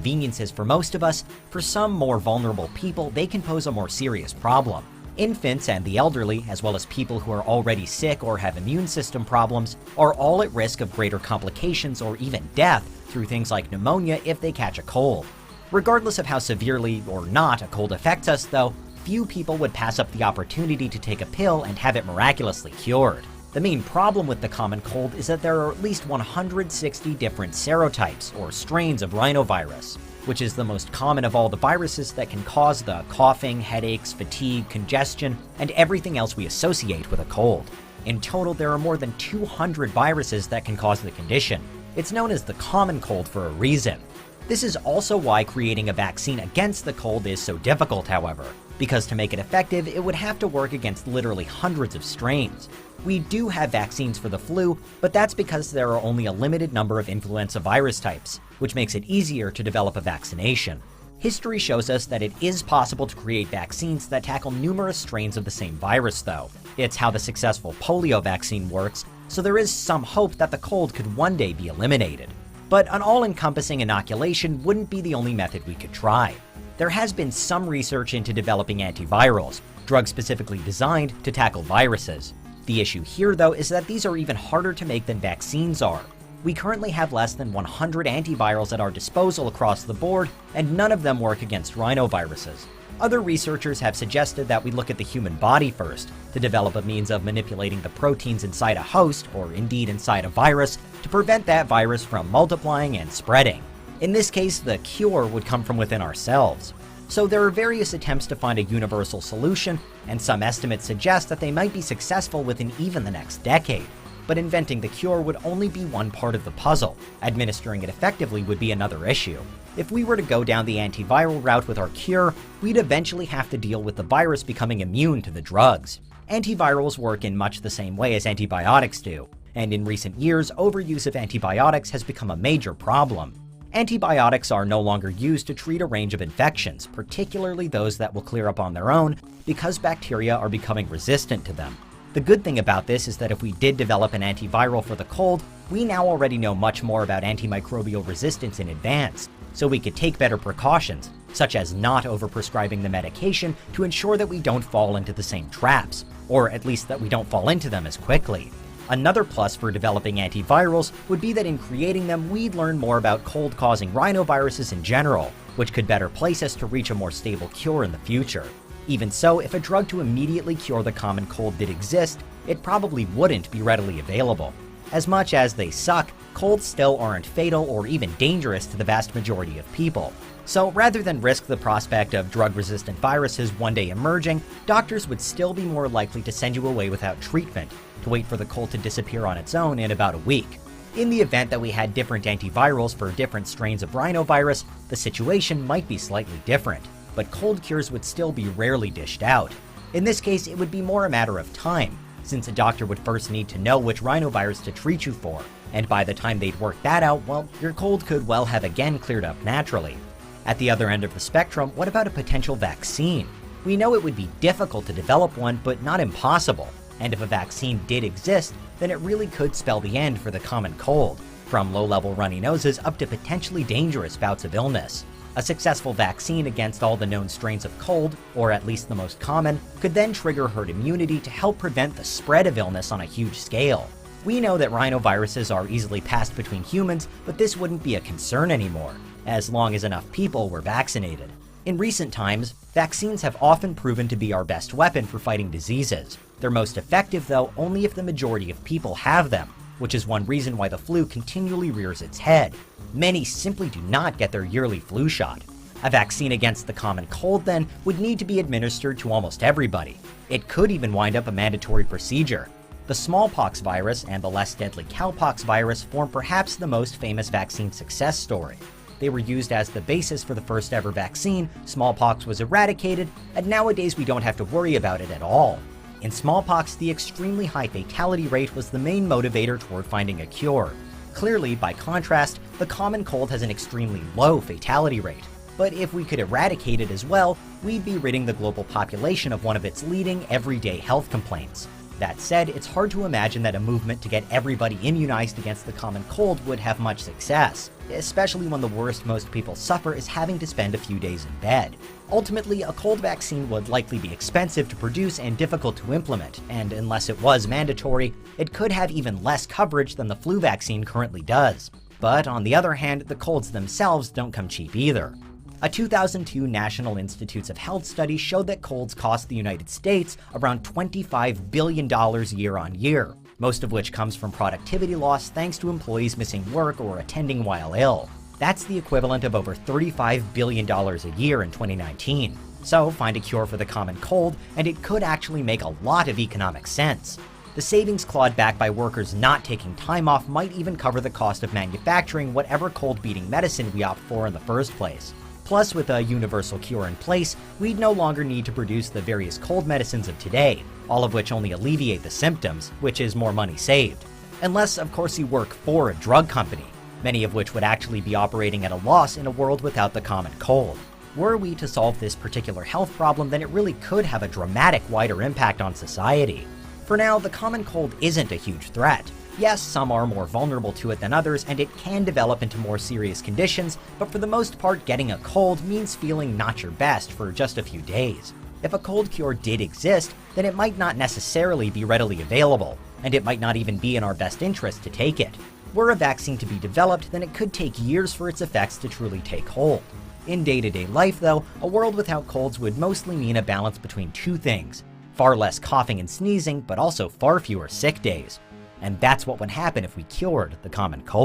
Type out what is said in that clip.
inconveniences for most of us, for some more vulnerable people, they can pose a more serious problem. Infants and the elderly, as well as people who are already sick or have immune system problems, are all at risk of greater complications or even death through things like pneumonia if they catch a cold. Regardless of how severely or not a cold affects us, though, few people would pass up the opportunity to take a pill and have it miraculously cured. The main problem with the common cold is that there are at least 160 different serotypes, or strains of rhinovirus, which is the most common of all the viruses that can cause the coughing, headaches, fatigue, congestion, and everything else we associate with a cold. In total, there are more than 200 viruses that can cause the condition. It's known as the common cold for a reason. This is also why creating a vaccine against the cold is so difficult, however, because to make it effective, it would have to work against literally hundreds of strains. We do have vaccines for the flu, but that's because there are only a limited number of influenza virus types, which makes it easier to develop a vaccination. History shows us that it is possible to create vaccines that tackle numerous strains of the same virus, though. It's how the successful polio vaccine works, so there is some hope that the cold could one day be eliminated. But an all-encompassing inoculation wouldn't be the only method we could try. There has been some research into developing antivirals, drugs specifically designed to tackle viruses. The issue here, though, is that these are even harder to make than vaccines are. We currently have less than 100 antivirals at our disposal across the board, and none of them work against rhinoviruses. Other researchers have suggested that we look at the human body first, to develop a means of manipulating the proteins inside a host, or indeed inside a virus, to prevent that virus from multiplying and spreading. In this case, the cure would come from within ourselves. So there are various attempts to find a universal solution, and some estimates suggest that they might be successful within even the next decade. But inventing the cure would only be one part of the puzzle. Administering it effectively would be another issue. If we were to go down the antiviral route with our cure, we'd eventually have to deal with the virus becoming immune to the drugs. Antivirals work in much the same way as antibiotics do, and in recent years, overuse of antibiotics has become a major problem. Antibiotics are no longer used to treat a range of infections, particularly those that will clear up on their own, because bacteria are becoming resistant to them. The good thing about this is that if we did develop an antiviral for the cold, we now already know much more about antimicrobial resistance in advance, so we could take better precautions, such as not overprescribing the medication to ensure that we don't fall into the same traps, or at least that we don't fall into them as quickly. Another plus for developing antivirals would be that in creating them, we'd learn more about cold-causing rhinoviruses in general, which could better place us to reach a more stable cure in the future. Even so, if a drug to immediately cure the common cold did exist, it probably wouldn't be readily available. As much as they suck, colds still aren't fatal or even dangerous to the vast majority of people. So rather than risk the prospect of drug-resistant viruses one day emerging, doctors would still be more likely to send you away without treatment, to wait for the cold to disappear on its own in about a week. In the event that we had different antivirals for different strains of rhinovirus, the situation might be slightly different, but cold cures would still be rarely dished out. In this case, it would be more a matter of time, since a doctor would first need to know which rhinovirus to treat you for, and by the time they'd worked that out, well, your cold could well have again cleared up naturally. At the other end of the spectrum, what about a potential vaccine? We know it would be difficult to develop one, but not impossible. And if a vaccine did exist, then it really could spell the end for the common cold, from low-level runny noses up to potentially dangerous bouts of illness. A successful vaccine against all the known strains of cold, or at least the most common, could then trigger herd immunity to help prevent the spread of illness on a huge scale. We know that rhinoviruses are easily passed between humans, but this wouldn't be a concern anymore, as long as enough people were vaccinated. In recent times, vaccines have often proven to be our best weapon for fighting diseases. They're most effective, though, only if the majority of people have them, which is one reason why the flu continually rears its head. Many simply do not get their yearly flu shot. A vaccine against the common cold, then, would need to be administered to almost everybody. It could even wind up a mandatory procedure. The smallpox virus and the less deadly cowpox virus form perhaps the most famous vaccine success story. They were used as the basis for the first ever vaccine, smallpox was eradicated, and nowadays we don't have to worry about it at all. In smallpox, the extremely high fatality rate was the main motivator toward finding a cure. Clearly, by contrast, the common cold has an extremely low fatality rate. But if we could eradicate it as well, we'd be ridding the global population of one of its leading everyday health complaints. That said, it's hard to imagine that a movement to get everybody immunized against the common cold would have much success, especially when the worst most people suffer is having to spend a few days in bed. Ultimately, a cold vaccine would likely be expensive to produce and difficult to implement, and unless it was mandatory, it could have even less coverage than the flu vaccine currently does. But on the other hand, the colds themselves don't come cheap either. A 2002 National Institutes of Health study showed that colds cost the United States around $25 billion year on year, most of which comes from productivity loss thanks to employees missing work or attending while ill. That's the equivalent of over $35 billion a year in 2019. So find a cure for the common cold, and it could actually make a lot of economic sense. The savings clawed back by workers not taking time off might even cover the cost of manufacturing whatever cold-beating medicine we opt for in the first place. Plus, with a universal cure in place, we'd no longer need to produce the various cold medicines of today, all of which only alleviate the symptoms, which is more money saved. Unless, of course, you work for a drug company, many of which would actually be operating at a loss in a world without the common cold. Were we to solve this particular health problem, then it really could have a dramatic wider impact on society. For now, the common cold isn't a huge threat. Yes, some are more vulnerable to it than others, and it can develop into more serious conditions, but for the most part, getting a cold means feeling not your best for just a few days. If a cold cure did exist, then it might not necessarily be readily available, and it might not even be in our best interest to take it. Were a vaccine to be developed, then it could take years for its effects to truly take hold. In day-to-day life, though, a world without colds would mostly mean a balance between two things: far less coughing and sneezing, but also far fewer sick days. And that's what would happen if we cured the common cold.